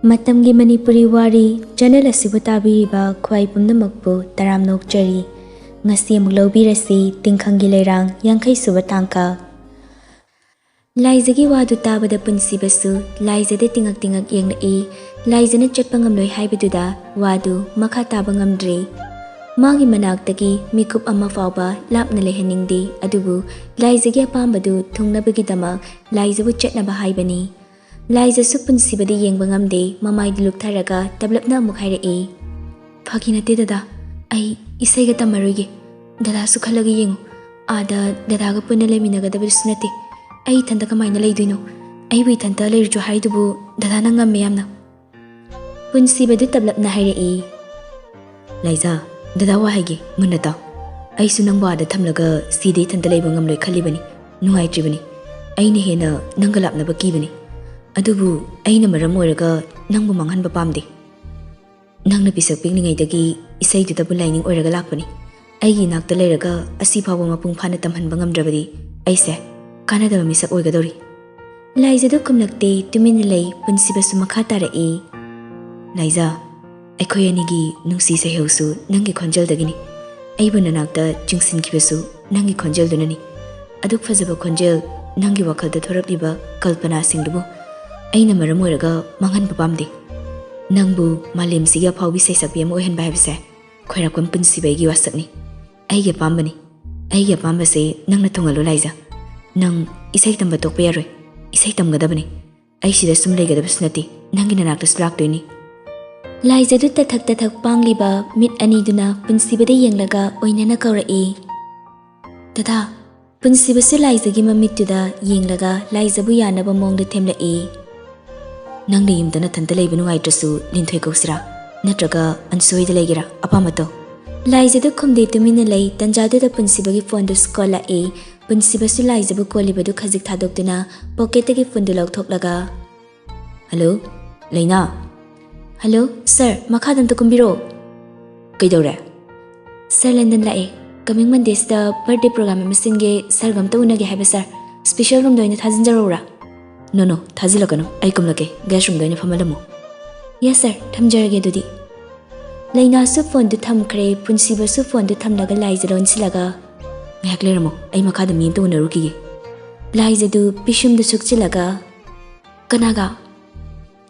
Matamgi Manipuri Wari channel asibu tabiriba khwai pumnamakpu taramnokchari ngasi amuk lobirasi Tingkhanggi Leirang yankai suba tangka laizagi wadu tabada punsibasu laizade tingak yengnai laizana chatpa ngamloi haibaduda wadu makha taba ngamdre magi manaktagi mikup ama fawba lapna lehaningdi adubu laizagi apambadu thungnabagidama laizabu chatnaba haibani Laiza punsiba yeng bangamde mamai diluk tharaga tablapna amuk hairei phagi nate dada ai isaiga tamaruge dada su khalaga yengu ada dadaga punna leminaga dabis nate ai thanda kamaina leiduino ai wi thanta leirju haidubu dada na ngamme yamna punsiba du tablapna hairei Laiza dada wa haige munata ai su nang wada thamlaga side thanda leiba ngamloi khalibani nuai tribani ai ne hena nangalapna bakibani Adubu aina maram oiraga nangbu manghanba pamde nangna pisak pikningaidagi isaidudabu laining oiraga lakpani aigi nakta leiraga asi phawa mapung phana tamhanba ngamdrabadi aise kanadaba misak oigadori laizadu kumnakte tumin lei punsibasu makha tarai Laiza aikhoi anigi nungsi seheusu nangi khonjal dagini aibu nanakta chungsin kibesu nangi khonjal dunani aduk fazaba khonjal nangi wakhalda thorapliba kalpana singdubu aina maram oiraga manghan papamde nangbu malim siga phawbi seisapi am ohen baibse khoirakam punsibai gi wasakni aige pamba se nangna thungalo Laiza nang isai tamba tokpe yaroi isai tamgadabani ai sida sum leigadabs nati nangina nakta slak doini Laiza du tathak pangliba mit ani duna punsibade yenglaga oinana kaurai dada punsibasu Laiza gi mamittuda yenglaga Laiza bu yanaba mongda themlai Nangni yumdana thanta leiba nungaitrasu Ningthouja kausira natraga ansoida leigira apamato Laizadu khumde tumina lei tanjaduda punsibagi phone du skola punsibasu Laizabu kolibadu khajik thadokduna pocketagi phone du lauthoklaga Hello Leina Hello sir makhadam to kumbiro kaidore Sir London lae coming Mondays the birthday program masinge sargam to unage haiba sir special room doina thajinjarora No, thazilakano. I come lake. Gas room doina famalamu. Yes, sir. Thamjarage dudi. Laina su phone du tham kre punsiba su phone du tham laga Laiza ron silaga. Ngakleramo. Ai makhada mim to unaruki. Laiza du pishum du sukchilaga. Kanaga.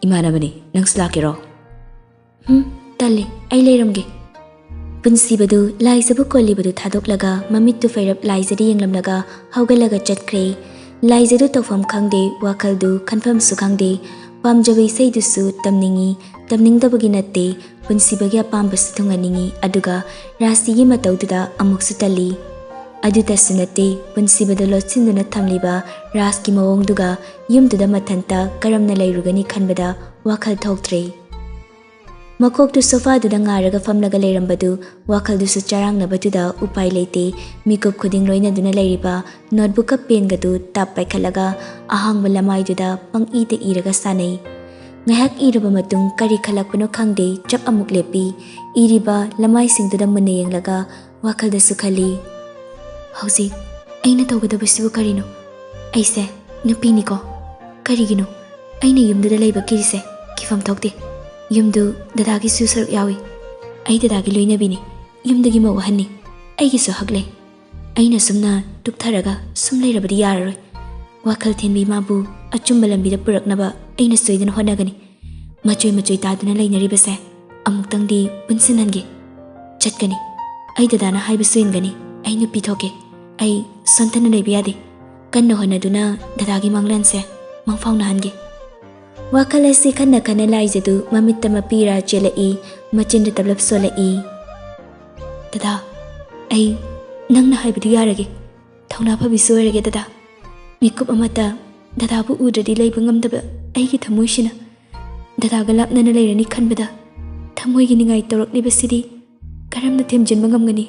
Imana bani. Nang slakero. Talle. Ai leiramge. Punsiba du Laiza bu kolliba du thadok laga mamit tu fairap Laiza di yenglam laga haugalaga chatkre. Laizadu tofam khangde wakaldu khanfam su khangde pamjabai seidusu tamningi tamningdabagi natte punsibagi apambas thunganingi aduga rastigi mataududa amuksu tali aduta sunate punsibada lotsinduna thamliba raski mawongduga yumduda mathanta karamna leirugani khanbada wakal thoktre Makoktu sofa duda ngaraga famlaga leirambadu wakaldusu charangnabatuda upai leite mikup khuding loina duna leiriba notebook ka pen gadu tap paikhalaga ahangba lamaiduda pangite iraga sanai ngahak iraba matung kari khalakpano khangde chap amuk lepi iriba lamai singduda munne yenglaga wakaldasu khali hauji aina tawgadabasibu karino aise nupini ko karigino aina yumduda leiba kirise kifam thokte Yumdu dadagi susar yawi ai dadagi loina bini yumdagi ma wahanni ai gi so hagle aina sumna tuktharaga sumlei rabadi yararoi wakal thenbi mabu achumba lambi da puraknaba aina soidana honagani machoi taduna leinari base amuktangdi punsinange chatkani ai dadana haiba suingani ai nupi thoke ai sontana lebiade kanna honaduna dadagi manglanse mangfauna hange Wakalasi kana Laizadu mamitta mapira chelai machinda tablap solai Dada ai nangna haibadu yarage thongna phabi soirage dada mikup amata dada bu udradi leiba ngamdaba aigi thamoisina dada ga lapnana leirani khanbada thamoigi ningai tawraklibasidi karamna themjinba ngamgani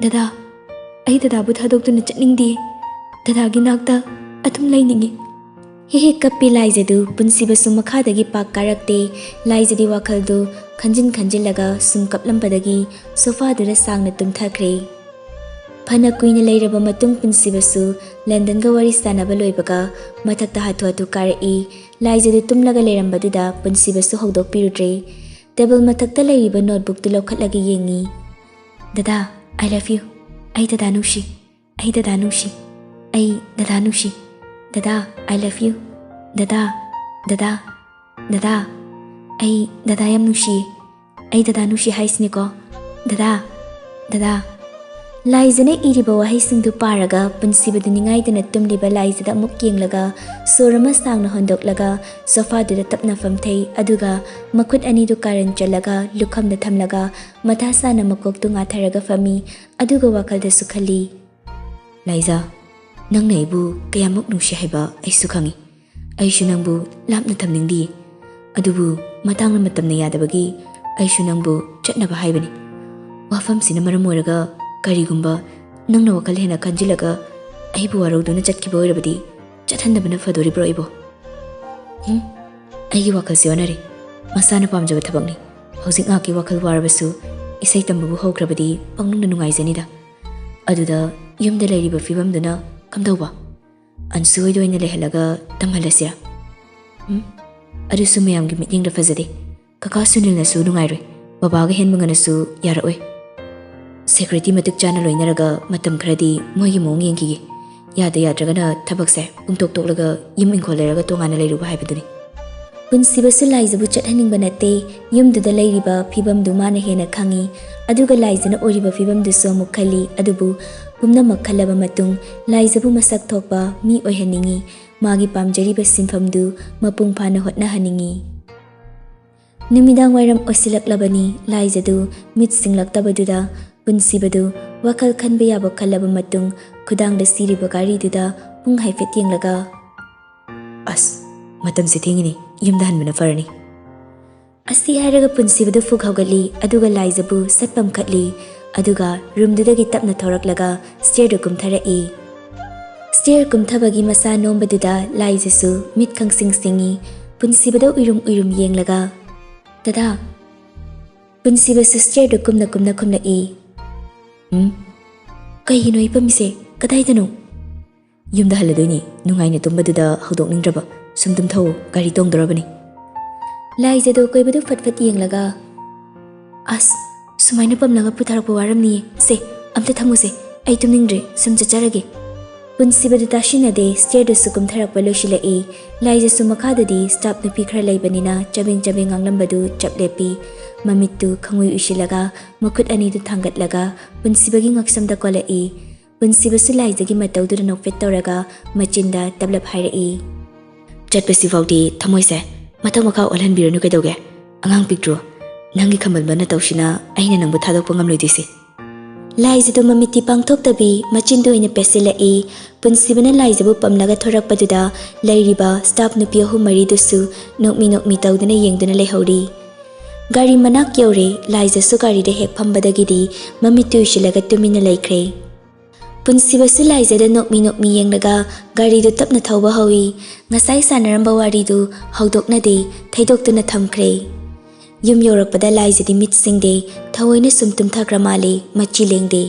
dada ai dada bu thadokduna chatningdi dada gi nakta athum leiningi Hehe kappi Laizadu punsibasu makhadagi pak karakte Laizadi wakaldu khanjilaga sum kaplampadagi sofa dura sangna tumthakre Phana kuina leiraba matung punsibasu London ga wari sanaba loibaga mathakta hatu karai Laizadu tumlaga leirambadudha punsibasu hogdokpirudre. Table mathakta leiriba notebook tu lokhatlaga yengi. Dada, I love you. Ai dada nushi. Ai dada nushi. Ai dada nushi. Dada, I love you. Dada, dada, dada. Ai dada yam nushi. Ai dada nushi haisniko. Dada, dada. Laizana iriba wahaisingdu paraga punsibadu ningaidana tumliba laizada amuk yenglaga sorama sangna hondoklaga sofaduda tapna famthei aduga makut anidu karan chalaga lukhamda thamlaga mathasana makoktu ngatharaga fami aduga wakalda sukhali. Laiza, nangna ibu kayamuk nungsi haiba aisu khangi. Aishu nangbu lapna thamningdi. Adubu matangna matamna yadabagi aishu nangbu chatnaba haibani. Wafam sina maram oiraga Karigumba nangna wakal hena kanjilaga aibu waruduna chatkiba oirabadi chathandabana fadoribro ibo. Aigi wakal sionare masana pamjaba thabakni. Hojik ngaki wakal warabasu isai tambabu hograbadi pangnungna nungaizanida. Aduda yumda leiriba fibamduna kamdauba ansu oidoina lehalaga tamhalasira. Adusu mayamgi mityengda fazade. Kaka Sunilnasu nungairoi. Babaga henmanganasu yaraoi. Security matuk chana loinaraga matam khradi moigi mong yengki yada yadragana thabakse pungtok toklaga yim inkoleraga tongana leiruba haibaduni. Punsibasu laizabu chathaninba nate yumduda leiriba phibamdu mana hena khangi aduga laizana oriba phibamdu so mukhali adubu pumna makhalaba matung laizabu masak thokpa mi oihaningi magi pamjariba sinfamdu mapung phana hotna haningi. Numidang wairam osilaklabani laizadu mit singlaktabaduda punsibadu wakal khanba yaba khalaba matung khudangda siriba gariduda pung haifet yenglaga as matam se thengini yumda hanbana farani. Asi hairaga punsibadu fug haugali aduga laizabu satpam khatli aduga roomdudagi tapna thoraklaga stair kumtharai. Stair kumthabagi masa nombaduda laizasu mit khangsing singi punsibadu uirum yenglaga. Dada, punsibasu stair kumna khumlai. Kaihino ipamise kadaidano yumda haladoini nungaina tumbaduda hodokningdraba sumdum thau gari tongdorabani. Laizado koibadu fatfat yenglaga as sumaina pamlaga putharakpa waramni se amta thamuse ai tumningdre sum chacharage. Punsibadu tashinade stair da sukum tharakpa loshilai laizasu makhadadi staff nupi khara leibanina chabeng anglambadu chaplepi Mamitu khangui ushilaga makut anidu thangatlaga punsibagi ngaksamda kolai punsibasu laizagi mataudu nokfet toraga machinda tablap hairai. Chatpasi faudi thamoise matang makha olhanbiranu kaidoge angang pikdro nangi khamalbana tawshina aina nangbu thadokpa ngamloidisi. Laizadu mamiti pangthoktabi machindu ina pesilai punsibana laizabu pamlaga thorakpaduda leiriba staff nupi ahum maridusu nokmi tawduna yengduna leihori. Gari manak yaure laizasu gari de hek phambadagidi mamitu ushilaga tumina laikre. Punsibasu laizada nokmi yenglaga gari du tapna thauba hawi ngasai sanaramba wari du haudokna de thaidoktuna thamkre. Yum yorakpada laizadi mitsingde thawoina sumtum thakramale machi lengde.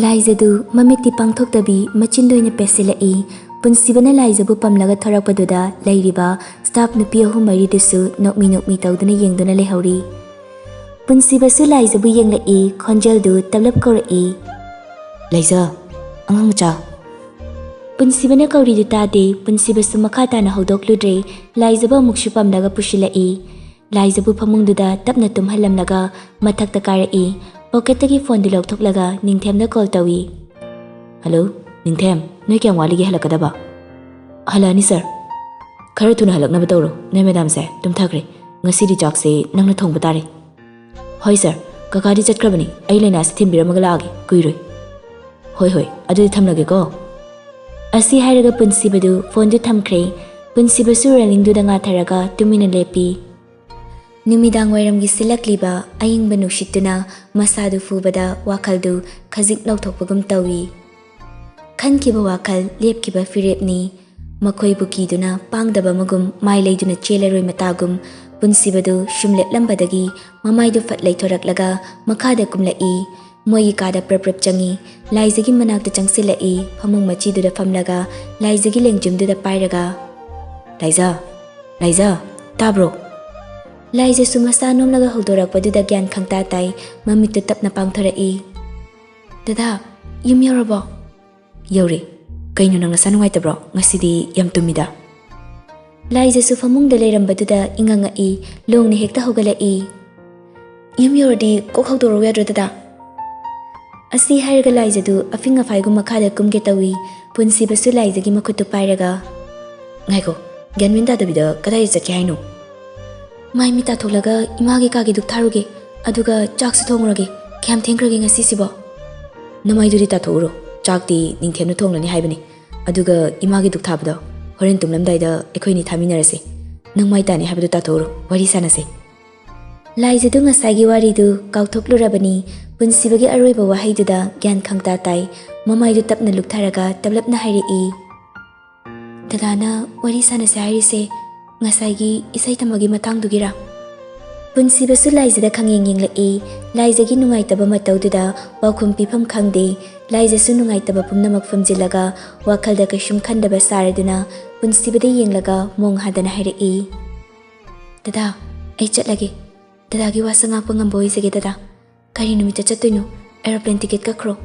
Laizadu mamiti pangthoktabi machindoina pesilai punsibana laizabu pamlaga thorakpaduda leiriba staff nupi ahum maridusu nokmi tawduna yengduna leihori. Punsibasu laizabu yenglai khonjaldu tablap kaurai. Laiza angang macha. Punsibana kauridu tade punsibasu makhatana hodokludre laizabu amukshu pamlaga pushilai. Laizabu phamungduda tapna tumhalamlaga mathakta karai pocketagi phone du lokthoklaga Ningthemda call tawi. Hello Ningthem noi kyam walige halakadaba. Halani sir. Khara thuna halaknaba tawro noi madam se tumthakre ngasidi chakse nangna thongba tare. Hoi sir kakadi chatkrabani ai laina se thimbiramaga laage kuiroi. Hoi adu thamlage ko. Asi hairaga punsibadu phone du thamkre punsibasu railingdu da ngatharaga tumina lepi. Numidang wairamgi silakliba ayingba nushituna masadu fubada wakaldu khajik nauthokpagum tawi. Khankiba wakal lepkiba firepni makhoi bukiduna pangdaba magum mai leiduna chelaroi matagum punsibadu shumletlambadagi mamaidu fatlai thoraklaga makhada kumlai moi kada prap changi laizagi manakta changsilai phamung machiduda famlaga laizagi lengjumduda pairaga. Laiza Laiza, tabro. Laiza sumasa nomlaga haudorakpaduda gyan khangta tai mamiktu tapna pangtharai. Dada, yum yorabo. Yori, kaino nang nasa nungaitабro ngasidi yam tumida. Laiza su famungda leirambaduda ingangai longni hekta hogalai. Yum yordi kok haudoro yadro dada. Asi hairaga Laiza du afinga faigu makhada kumge tawi punsi basu Laiza gi makhutu pairaga. Ngaiko, gyanmin dadabida kadai chakki haino. Mai mita tholaga imagi kagi duk tharuge aduga chaksu thongrage kyam thengrage ngasi sibo. Namai duri ta thoro chakti ningthenu thonglani haibani aduga imagi duk thabado horen tumlamdai da ekhoini thaminarase nangmai tani habadu ta thoro wari sanase. Laiza du ngasagi wari du kauthoklurabani punsibagi aroiba wahaiduda gyan khangta tai mamai du tapna luktharaga tablapna hairi. Dadana wari sanase hairise ngasagi isai tamagi matangdugira. Punsibasu Laiza da khangeng yenglai Laiza gi nungaitaba mataududa wakhum pifam khangde Laiza su nungaitaba pumnamak famjilaga wakhalda kashum khandaba saraduna punsibada yenglaga mong hadana hairi. Dada, ai chatlage. Dada gi wasa ngakpa ngamboi sege dada. Kari numita chatoino aeroplane ticket ka kro.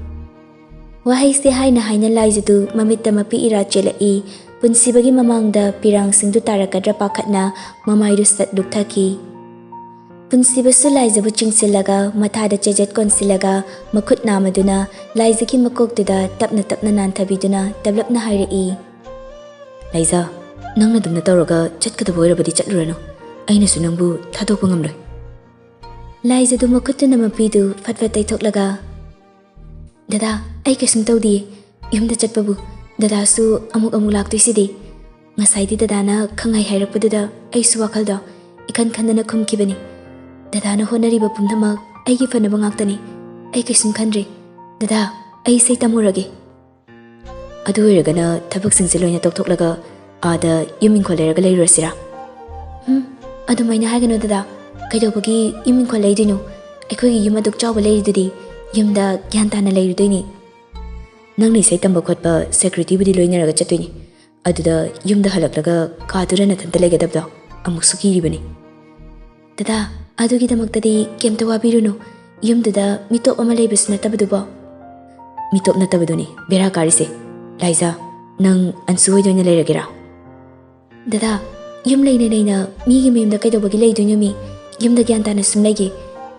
Wahai se haina haina Laiza du mamitta mapi ira chelai punsibagi mamangda pirang singdu tarakadra pakhatna mamaidu sat lukthaki. Punsibasu Laiza bu chingsilaga mathada chejet konsilaga makhut namaduna Laiza ki makoktuda tapna tapna nanthabiduna tablapna hairi. Laiza, nangna dumna tawraga chatkada boirabadi chatlurano aina su nangbu thadokpa ngamloi. Laiza du makhutuna mapidu fatfat taithoklaga. Dada, ai kasum tawdi yumda chatpabu dada su amuk laktoisidi. Ngasaidi dadana khangai hairakpaduda ai su wakhalda ikan khandana khumkibani. Dadana honariba pumnamak aigi fanaba ngaktani ai kaisum khandre. Dada, ai sei tamurage. Adu oiragana thabak singse loina toktoklaga ada yumingkhol leiraga leirasira. Adumaina haigano dada. Kaidobagi yumingkhol leidino aikhoigi yum aduk chawba leiridudi yumda gyan tana leirudoini. Nangni sei tamba khotpa security budi loinaraga chatoini. Aduda yumda halaklaga kadura nathanta legadabda amuk sukiribani. Dada, adugidamaktadi kemta wabiruno yumduda mitop ama leibas natabadubo. Mitop natabaduni bera karise. Laiza, nang ansuhoidoina leiragera. Dada, yum leina migi mayumda kaidobagi leidoino mi yumda gyan tana sum leige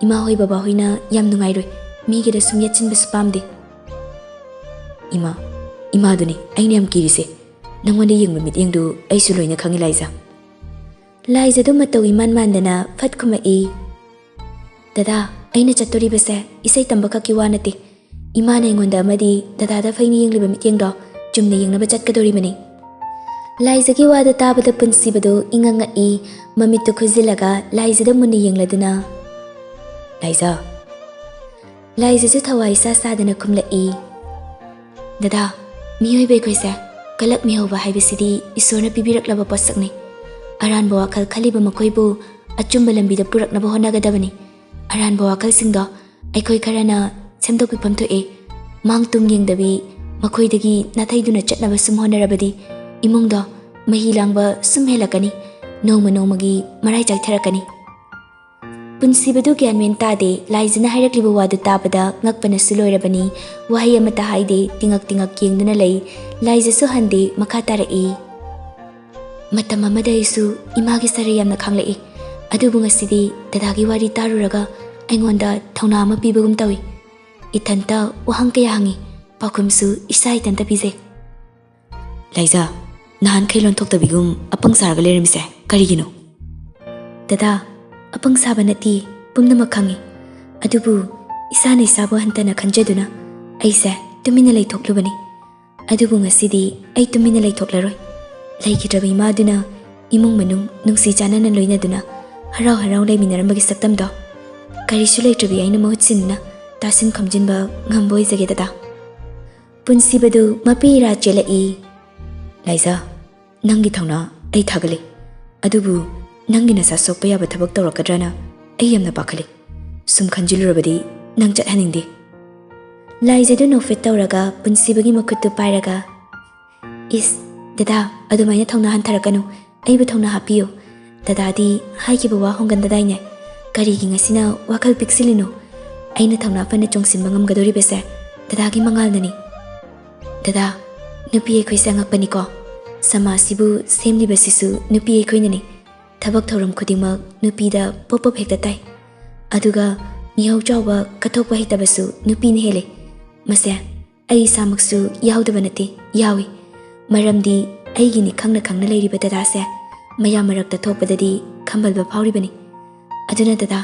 ima hoi baba hoina yam nungairoi migi da sum yatsinbasu pamde. Ima duni aina yam kirise nangwanda yengba mityengdu aisu loina khangi Laiza. Laiza du matau iman mandana fat khumai. Dada, aina chatoribase isai tamba khaki wanate imana ingonda amadi dada da faini yengliba mityengdo chumna yengnaba chatkadoribani. Laiza gi wada tabada punsibado ingangai mamittu khuzilaga Laiza da munni yengladuna. Laiza. Laiza ju thawai sa sadana khumlai. Dada, miyoi be khoise kalak mihoba haibisidi isorna pibiraklaba posakni. Aranba wakhal khaliba makhoibu achumba lambida puraknaba honagadabani. Aranba wakhal singdo aikhoi kharana semdokpifam thoe mangtung yengdabi makhoidagi nathaiduna chatnaba sum honarabadi imungdo mahi langba sum helakani nongma nongmagi marai chaktherakani. Punsibadu gyanmen tade Laizana hairakliba wadu tabada ngakpana suloirabani wahai amata haide tingak yengduna lei Laiza su hande makha tarai. Matam amada isu imagi sarai yamna khanglai adubu ngasidi dadagi wari taruraga aingonda thauna ama pibagum tawi. Ithanta wahang kaya hangi pakhumsu isa itanta pise. Laiza, nahan khailon thoktabigum apang sarga leremise karigino. Dada, apang saba nati pumnamak khangi adubu isana isabu hantana khanjaduna aise tumina leithoklubani. Adubu ngasidi ai tumina leithoklaroi. Laikidraba imaduna imung manung nungsi chanana loinaduna harau leiminarambagi saktamdo karisu leitrabi aina mahutsinna tasin khamjinba ngamboi jage dada. Punsibadu mapi ira chelai. Laiza, nangi thauna ai thagale adubu nangi nasa sokpa yaba thabak tawrakadrana ai yamna pakhale sum khanjilurabadi nang chathaningde. Laiza du nofet tawraga punsibagi makhuttu pairaga is dada adumaina thauna hantharakanu aibu thauna hapiyo Dadadi haikibwa wa hongandadaine karigi ngasina wakal piksilino aina thangna fana chongsinba ngamgadoribese dadagi mangalnani dada nupi ekhoi sangapani ko samasibu semlibasisu nupi ekhoinani thabak thoram khudingmak nupi da pop hekta tai aduga mihau chawba kathokpa hitabasu nupi ne hele mase ai samaksu yaudaba nati yawi maramdi aigini khangna leiriba dada se maya marakta thokpadadi khambalba phawribani aduna dada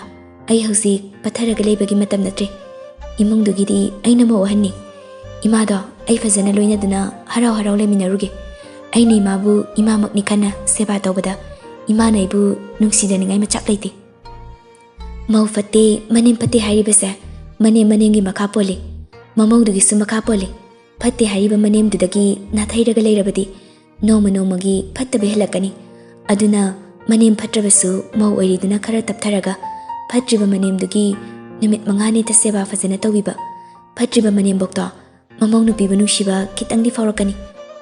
ai hausi patharaga leibagi matam natri imungdugidi aina mo ohanni imado ai fazana loinaduna harau leminaruge aina imabu imamakni kana seba tawbada ima naibu nungsidaningai machak leiti mau fatte manim patte haribase manemgi makha pole mamaudugi su makha pole fatte hariba manemdudagi nathairaga leirabadi nomagi fattabe helakani aduna manem phatrabasu mau oiriduna khara taptharaga phatriba manemdugi numit mangani ta seba fazana tawiba phatriba manem bokto mamau nupiba nungsiba kitangdi fawrakani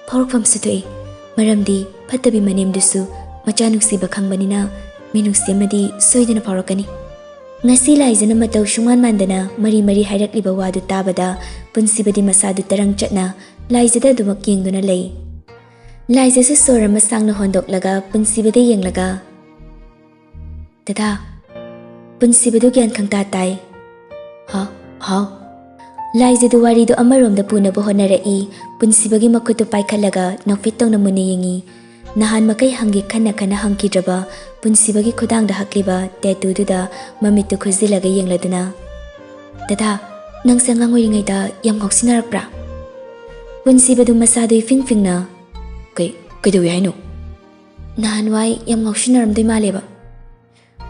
fawrakfam sutoi maramdi phattabi manemdusu macha nungsiba khangbanina minungsi amadi soidana fawrakani ngasi laizana matau shungan mandana mari hairakliba wadu tabada punsibadi masadu tarang chatna laizada dumak yengduna lei laizasu sorama sangna hondoklaga punsibada yenglaga dada punsibadu gyan khangta tai ha laizadu waridu amaromda punaba honarai punsibagi makutu paikhalaga nokfit tawna mune yengi nahan makai hangi khana hangkidraba punsibagi khudangda hakliba tetududa mamitu khuzilaga yengladuna dada nang sangang oiringaida yam ngoksinarapra punsibadu masadu fingfingna kaidawi haino nahan wai yam ngoksinaramdoi maleba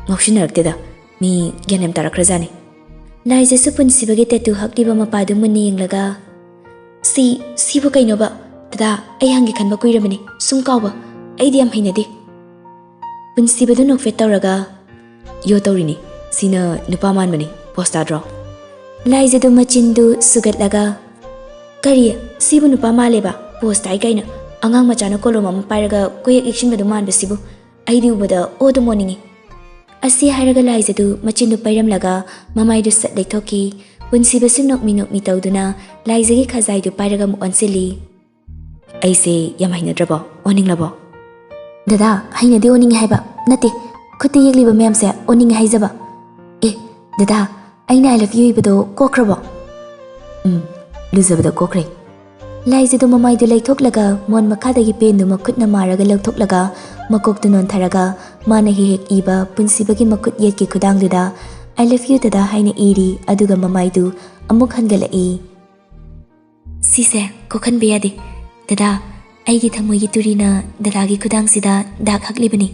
ngoksinarakdeda mi gyanem tarakrajani laizasu punsibagi tetu hakliba mapadu munne yenglaga sibu kainoba dada ai hangi khanba kuiramani sumkawba aidi yam hainade punsibadu nokfet tawraga yo tawrini sina nupa manmani posta draw laizadu machindu sugatlaga kari sibu nupa maleba posta ai kaina angang machana kolom ama pairaga koyak iksinbadu manbasibu aidi ubada odu moningi asi hairaga laizadu machindu pairamlaga mamaidu sat leithoki punsibasu nokmi tawduna laizagi khazaidu pairaga mu ansili aise yam hainadrabo oninglabo dada hainade oning haiba nate khutte yekliba mem se oning haijaba dada aina I love you ibado kokrabo luzabado kokre laizadu mamaidu leithoklaga mon makhadagi pendu makhutna maraga leuthoklaga makoktu non tharaga mana hek iba punsibagi makhut yetki khudangduda I love you dada haina iri aduga mamaidu amuk hangalai sise kokhan beyade dada aigi thamoigi turina dadagi khudang sida dak haklibani